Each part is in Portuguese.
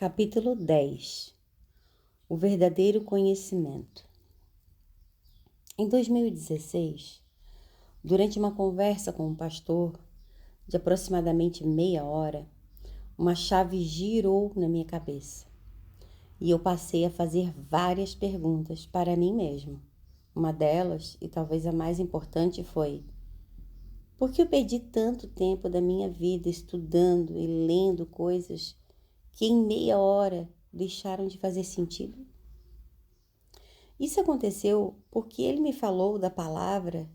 Capítulo 10. O verdadeiro conhecimento. Em 2016, durante uma conversa com um pastor de aproximadamente meia hora, uma chave girou na minha cabeça e eu passei a fazer várias perguntas para mim mesmo. Uma delas, e talvez a mais importante, foi: por que eu perdi tanto tempo da minha vida estudando e lendo coisas que em meia hora deixaram de fazer sentido? Isso aconteceu porque ele me falou da palavra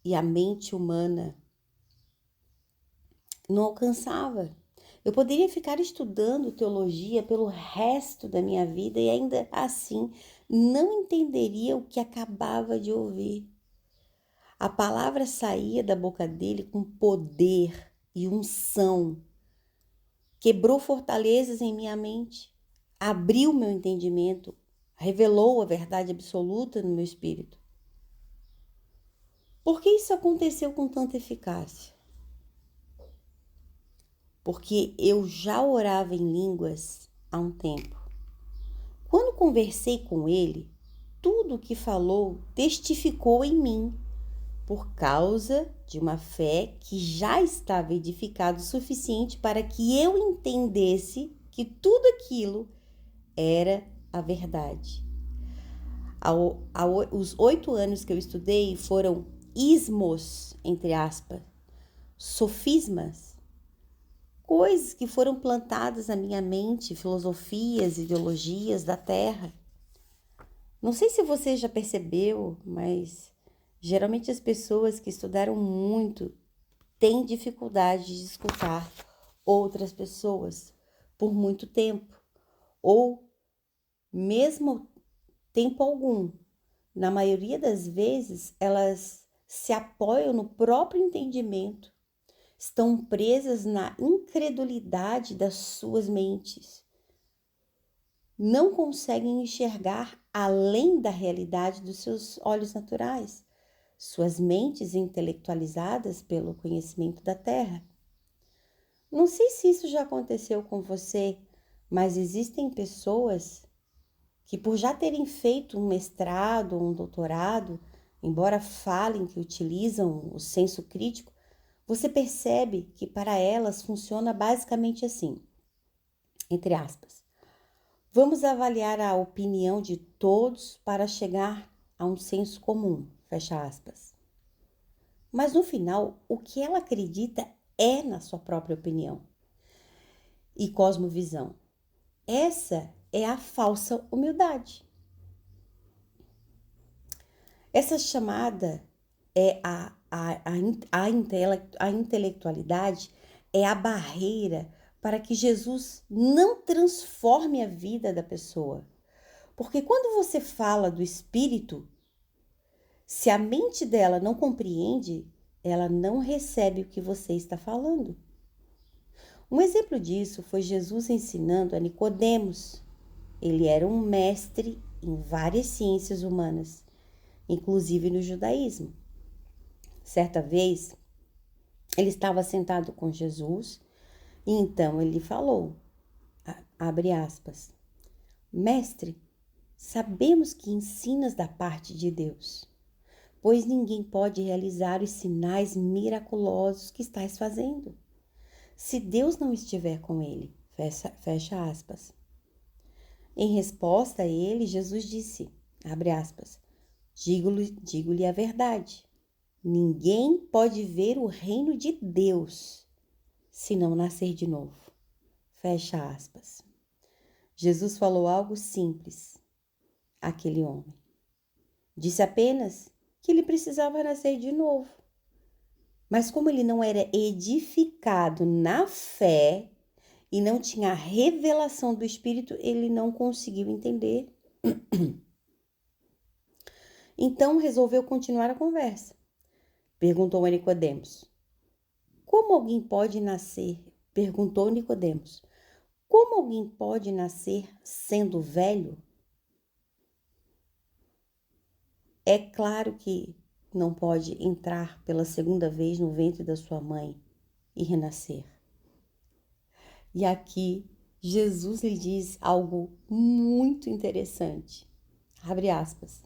e a mente humana não alcançava. Eu poderia ficar estudando teologia pelo resto da minha vida e ainda assim não entenderia o que acabava de ouvir. A palavra saía da boca dele com poder e unção. Quebrou fortalezas em minha mente, abriu meu entendimento, revelou a verdade absoluta no meu espírito. Por que isso aconteceu com tanta eficácia? Porque eu já orava em línguas há um tempo. Quando conversei com ele, tudo o que falou testificou em mim, por causa de uma fé que já estava edificada o suficiente para que eu entendesse que tudo aquilo era a verdade. Os 8 anos que eu estudei foram ismos, entre aspas, sofismas, coisas que foram plantadas na minha mente, filosofias, ideologias da terra. Não sei se você já percebeu, mas geralmente as pessoas que estudaram muito têm dificuldade de escutar outras pessoas por muito tempo, ou mesmo tempo algum. Na maioria das vezes, elas se apoiam no próprio entendimento, estão presas na incredulidade das suas mentes. Não conseguem enxergar além da realidade dos seus olhos naturais, suas mentes intelectualizadas pelo conhecimento da terra. Não sei se isso já aconteceu com você, mas existem pessoas que, por já terem feito um mestrado ou um doutorado, embora falem que utilizam o senso crítico, você percebe que para elas funciona basicamente assim, entre aspas: vamos avaliar a opinião de todos para chegar a um senso comum, fecha aspas. Mas no final, o que ela acredita é na sua própria opinião e cosmovisão. Essa é a falsa humildade. Essa chamada é a intelectualidade é a barreira para que Jesus não transforme a vida da pessoa. Porque quando você fala do Espírito, se a mente dela não compreende, ela não recebe o que você está falando. Um exemplo disso foi Jesus ensinando a Nicodemos. Ele era um mestre em várias ciências humanas, inclusive no judaísmo. Certa vez, ele estava sentado com Jesus e então ele falou, abre aspas: Mestre, sabemos que ensinas da parte de Deus, pois ninguém pode realizar os sinais miraculosos que estás fazendo, se Deus não estiver com ele, fecha aspas. Em resposta a ele, Jesus disse, abre aspas: digo-lhe a verdade. Ninguém pode ver o reino de Deus se não nascer de novo. Fecha aspas. Jesus falou algo simples àquele homem. Disse apenas que ele precisava nascer de novo. Mas como ele não era edificado na fé e não tinha a revelação do Espírito, ele não conseguiu entender. Então resolveu continuar a conversa. Perguntou a Nicodemos: como alguém pode nascer? Perguntou Nicodemos: como alguém pode nascer sendo velho? É claro que não pode entrar pela segunda vez no ventre da sua mãe e renascer. E aqui Jesus lhe diz algo muito interessante. Abre aspas.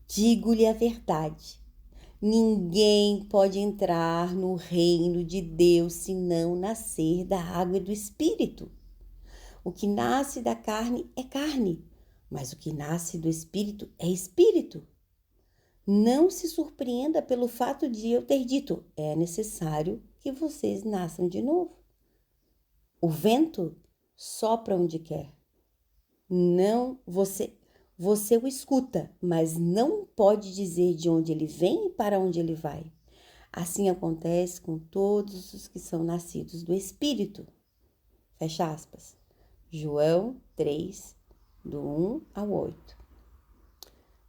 Digo-lhe a verdade. Ninguém pode entrar no reino de Deus se não nascer da água e do Espírito. O que nasce da carne é carne, mas o que nasce do Espírito é Espírito. Não se surpreenda pelo fato de eu ter dito, é necessário que vocês nasçam de novo. O vento sopra onde quer. Não, você o escuta, mas não pode dizer de onde ele vem e para onde ele vai. Assim acontece com todos os que são nascidos do Espírito. Fecha aspas. João 3, do 1 ao 8.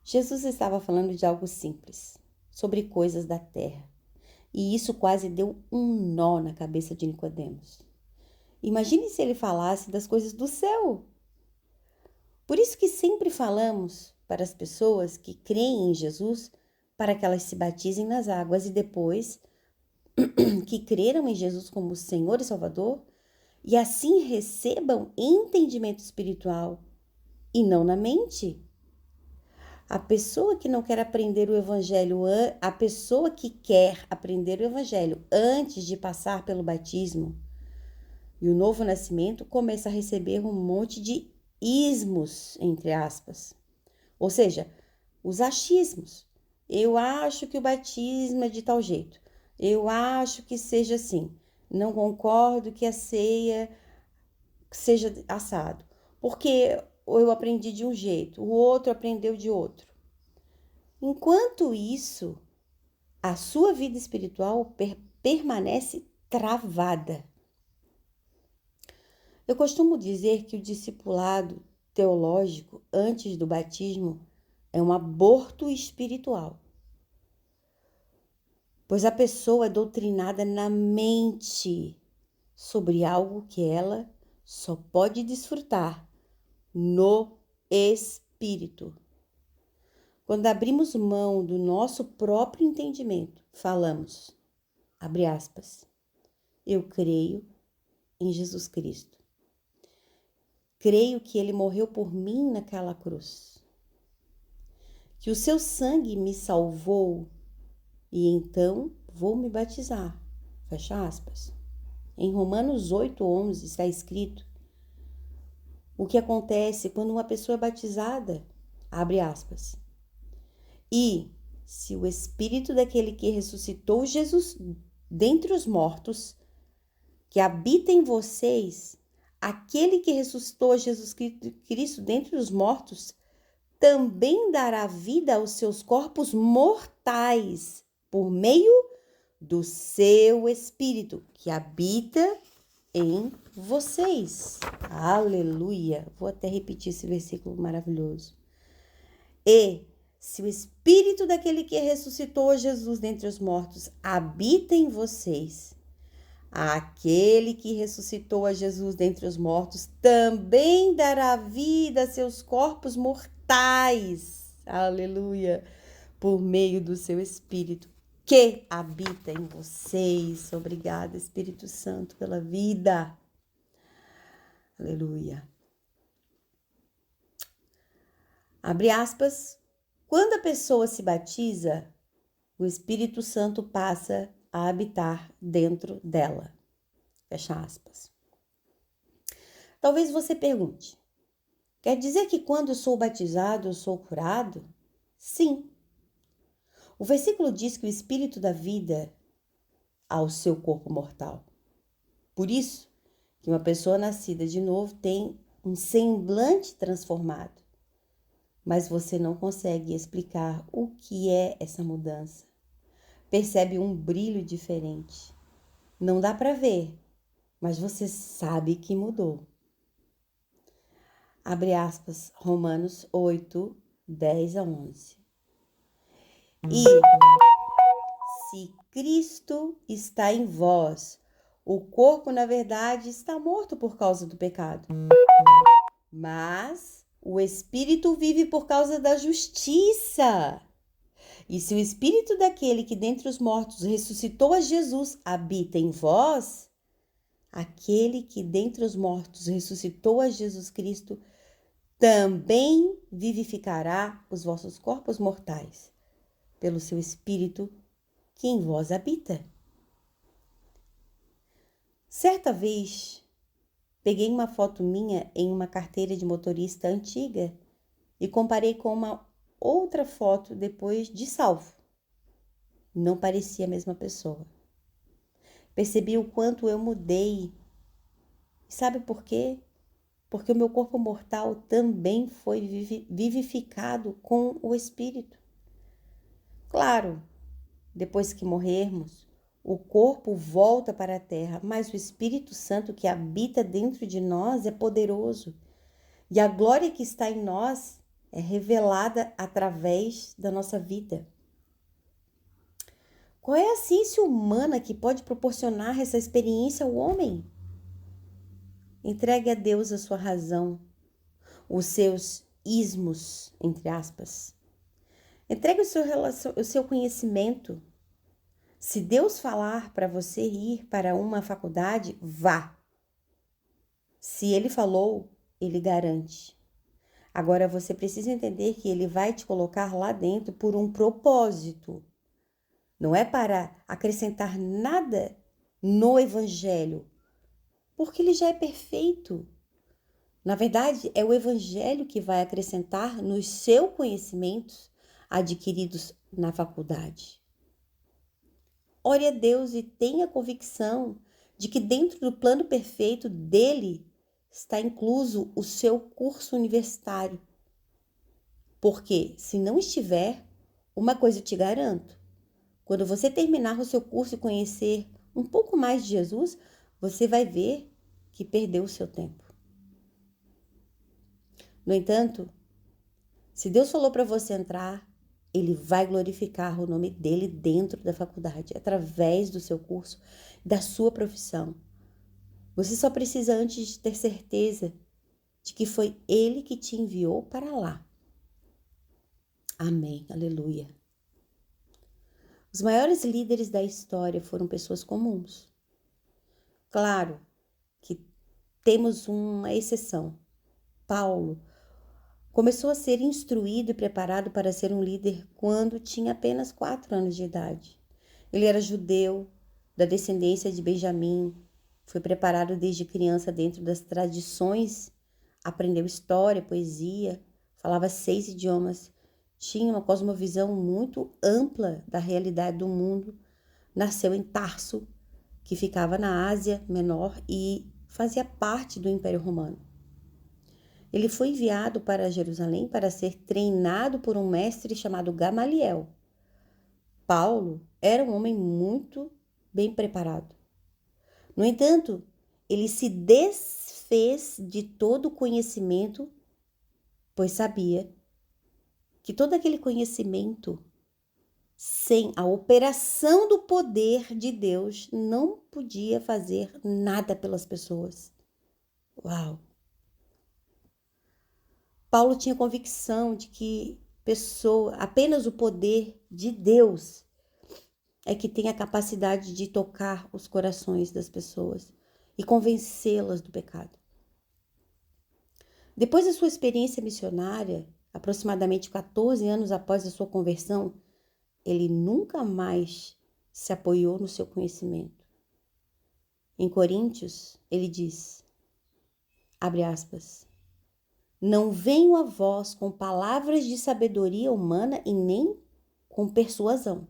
Jesus estava falando de algo simples, sobre coisas da terra. E isso quase deu um nó na cabeça de Nicodemos. Imagine se ele falasse das coisas do céu. Por isso que sempre falamos para as pessoas que creem em Jesus, para que elas se batizem nas águas e depois que creram em Jesus como Senhor e Salvador, e assim recebam entendimento espiritual e não na mente. A pessoa que não quer aprender o Evangelho, a pessoa que quer aprender o Evangelho antes de passar pelo batismo e o novo nascimento, começa a receber um monte de ismos, entre aspas. Ou seja, os achismos. Eu acho que o batismo é de tal jeito. Eu acho que seja assim. Não concordo que a ceia seja assado. Porque eu aprendi de um jeito, o outro aprendeu de outro. Enquanto isso, a sua vida espiritual permanece travada. Eu costumo dizer que o discipulado teológico antes do batismo é um aborto espiritual, pois a pessoa é doutrinada na mente sobre algo que ela só pode desfrutar no Espírito. Quando abrimos mão do nosso próprio entendimento, falamos, abre aspas, eu creio em Jesus Cristo. Creio que ele morreu por mim naquela cruz, que o seu sangue me salvou e então vou me batizar. Fecha aspas. Em Romanos 8:11 está escrito o que acontece quando uma pessoa é batizada, abre aspas. E se o Espírito daquele que ressuscitou Jesus dentre os mortos, que habita em vocês, aquele que ressuscitou a Jesus Cristo dentre os mortos, também dará vida aos seus corpos mortais, por meio do seu Espírito, que habita em vocês. Aleluia! Vou até repetir esse versículo maravilhoso. E se o Espírito daquele que ressuscitou Jesus dentre os mortos habita em vocês, aquele que ressuscitou a Jesus dentre os mortos também dará vida a seus corpos mortais. Aleluia! Por meio do seu Espírito que habita em vocês. Obrigada, Espírito Santo, pela vida. Aleluia. Abre aspas. Quando a pessoa se batiza, o Espírito Santo passa a habitar dentro dela. Fecha aspas. Talvez você pergunte, quer dizer que quando eu sou batizado, eu sou curado? Sim. O versículo diz que o Espírito dá vida ao seu corpo mortal. Por isso que uma pessoa nascida de novo tem um semblante transformado. Mas você não consegue explicar o que é essa mudança. Percebe um brilho diferente. Não dá para ver, mas você sabe que mudou. Abre aspas, Romanos 8, 10 a 11. E se Cristo está em vós, o corpo, na verdade, está morto por causa do pecado. Mas o Espírito vive por causa da justiça. E se o Espírito daquele que dentre os mortos ressuscitou a Jesus habita em vós, aquele que dentre os mortos ressuscitou a Jesus Cristo, também vivificará os vossos corpos mortais, pelo seu Espírito que em vós habita. Certa vez, peguei uma foto minha em uma carteira de motorista antiga e comparei com uma outra foto depois de salvo. Não parecia a mesma pessoa. Percebi o quanto eu mudei. E sabe por quê? Porque o meu corpo mortal também foi vivificado com o Espírito. Claro, depois que morrermos, o corpo volta para a terra, mas o Espírito Santo que habita dentro de nós é poderoso. E a glória que está em nós é revelada através da nossa vida. Qual é a ciência humana que pode proporcionar essa experiência ao homem? Entregue a Deus a sua razão, os seus ismos, entre aspas. Entregue o seu conhecimento. Se Deus falar para você ir para uma faculdade, vá. Se Ele falou, Ele garante. Agora você precisa entender que Ele vai te colocar lá dentro por um propósito. Não é para acrescentar nada no Evangelho, porque ele já é perfeito. Na verdade, é o Evangelho que vai acrescentar nos seus conhecimentos adquiridos na faculdade. Ore a Deus e tenha convicção de que dentro do plano perfeito dele está incluso o seu curso universitário. Porque, se não estiver, uma coisa eu te garanto, quando você terminar o seu curso e conhecer um pouco mais de Jesus, você vai ver que perdeu o seu tempo. No entanto, se Deus falou para você entrar, Ele vai glorificar o nome dele dentro da faculdade, através do seu curso, da sua profissão. Você só precisa antes ter certeza de que foi Ele que te enviou para lá. Amém, aleluia. Os maiores líderes da história foram pessoas comuns. Claro que temos uma exceção. Paulo começou a ser instruído e preparado para ser um líder quando tinha apenas 4 anos de idade. Ele era judeu, da descendência de Benjamim, foi preparado desde criança dentro das tradições, aprendeu história, poesia, falava 6 idiomas, tinha uma cosmovisão muito ampla da realidade do mundo, nasceu em Tarso, que ficava na Ásia Menor e fazia parte do Império Romano. Ele foi enviado para Jerusalém para ser treinado por um mestre chamado Gamaliel. Paulo era um homem muito bem preparado. No entanto, ele se desfez de todo o conhecimento, pois sabia que todo aquele conhecimento, sem a operação do poder de Deus, não podia fazer nada pelas pessoas. Uau! Paulo tinha convicção de que apenas o poder de Deus é que tem a capacidade de tocar os corações das pessoas e convencê-las do pecado. Depois da sua experiência missionária, aproximadamente 14 anos após a sua conversão, ele nunca mais se apoiou no seu conhecimento. Em Coríntios, ele diz, abre aspas, não venho a vós com palavras de sabedoria humana e nem com persuasão.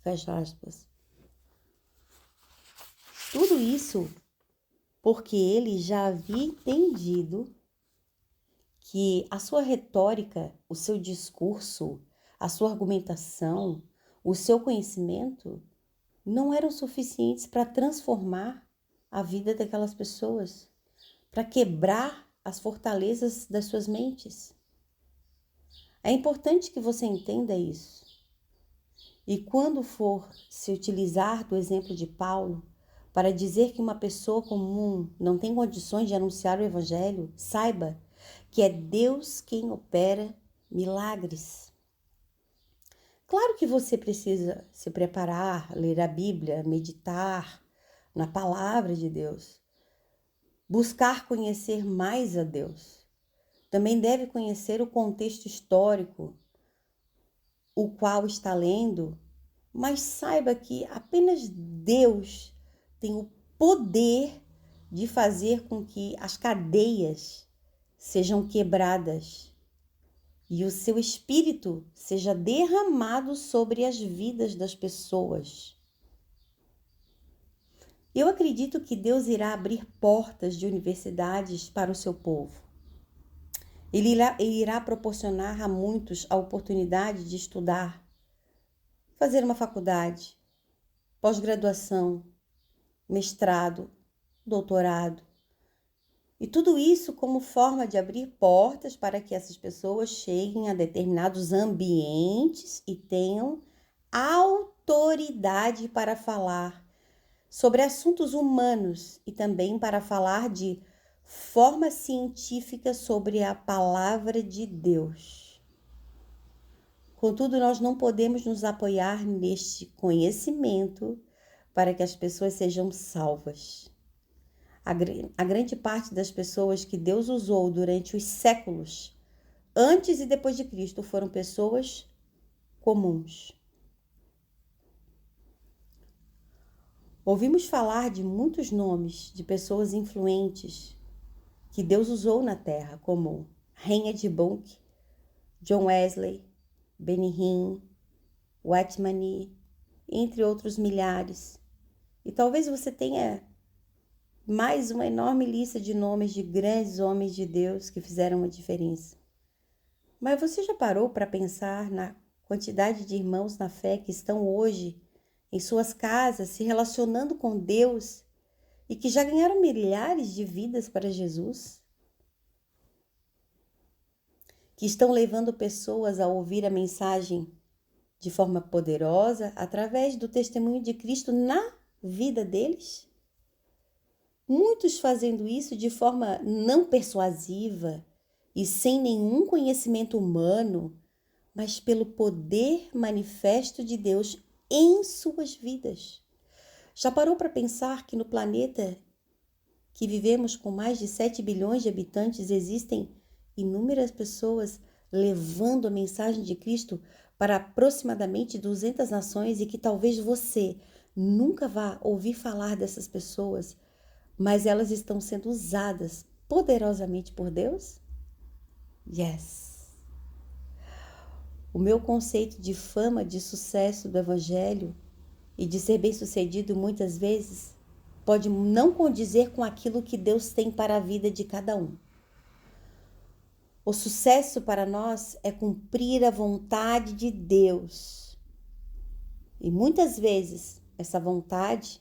Fecha aspas. Tudo isso porque ele já havia entendido que a sua retórica, o seu discurso, a sua argumentação, o seu conhecimento não eram suficientes para transformar a vida daquelas pessoas, para quebrar as fortalezas das suas mentes. É importante que você entenda isso. E quando for se utilizar do exemplo de Paulo para dizer que uma pessoa comum não tem condições de anunciar o Evangelho, saiba que é Deus quem opera milagres. Claro que você precisa se preparar, ler a Bíblia, meditar na palavra de Deus. buscar conhecer mais a Deus. Também deve conhecer o contexto histórico, o qual está lendo, mas saiba que apenas Deus tem o poder de fazer com que as cadeias sejam quebradas e o seu espírito seja derramado sobre as vidas das pessoas. Eu acredito que Deus irá abrir portas de universidades para o seu povo. Ele irá proporcionar a muitos a oportunidade de estudar, fazer uma faculdade, pós-graduação, mestrado, doutorado. E tudo isso como forma de abrir portas para que essas pessoas cheguem a determinados ambientes e tenham autoridade para falar sobre assuntos humanos e também para falar de forma científica sobre a palavra de Deus. Contudo, nós não podemos nos apoiar neste conhecimento para que as pessoas sejam salvas. A grande parte das pessoas que Deus usou durante os séculos, antes e depois de Cristo, foram pessoas comuns. Ouvimos falar de muitos nomes de pessoas influentes que Deus usou na terra, como Reinhard Bonk, John Wesley, Benny Hinn, Watchman, entre outros milhares. E talvez você tenha mais uma enorme lista de nomes de grandes homens de Deus que fizeram uma diferença. Mas você já parou para pensar na quantidade de irmãos na fé que estão hoje em suas casas se relacionando com Deus e que já ganharam milhares de vidas para Jesus? Que estão levando pessoas a ouvir a mensagem de forma poderosa através do testemunho de Cristo na vida deles? Muitos fazendo isso de forma não persuasiva e sem nenhum conhecimento humano, mas pelo poder manifesto de Deus em suas vidas. Já parou para pensar que no planeta que vivemos com mais de 7 bilhões de habitantes existem inúmeras pessoas levando a mensagem de Cristo para aproximadamente 200 nações e que talvez você nunca vá ouvir falar dessas pessoas, mas elas estão sendo usadas poderosamente por Deus? Yes! O meu conceito de fama, de sucesso do Evangelho e de ser bem-sucedido muitas vezes pode não condizer com aquilo que Deus tem para a vida de cada um. O sucesso para nós é cumprir a vontade de Deus. E muitas vezes essa vontade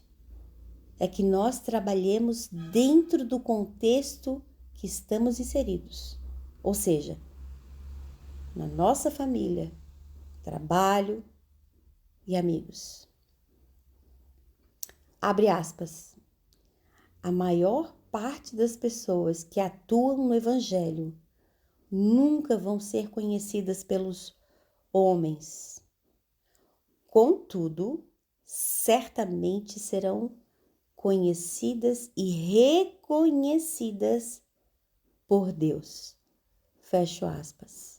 é que nós trabalhemos dentro do contexto que estamos inseridos. Ou seja, na nossa família, trabalho e amigos. Abre aspas. A maior parte das pessoas que atuam no Evangelho nunca vão ser conhecidas pelos homens. Contudo, certamente serão conhecidas e reconhecidas por Deus. Fecho aspas.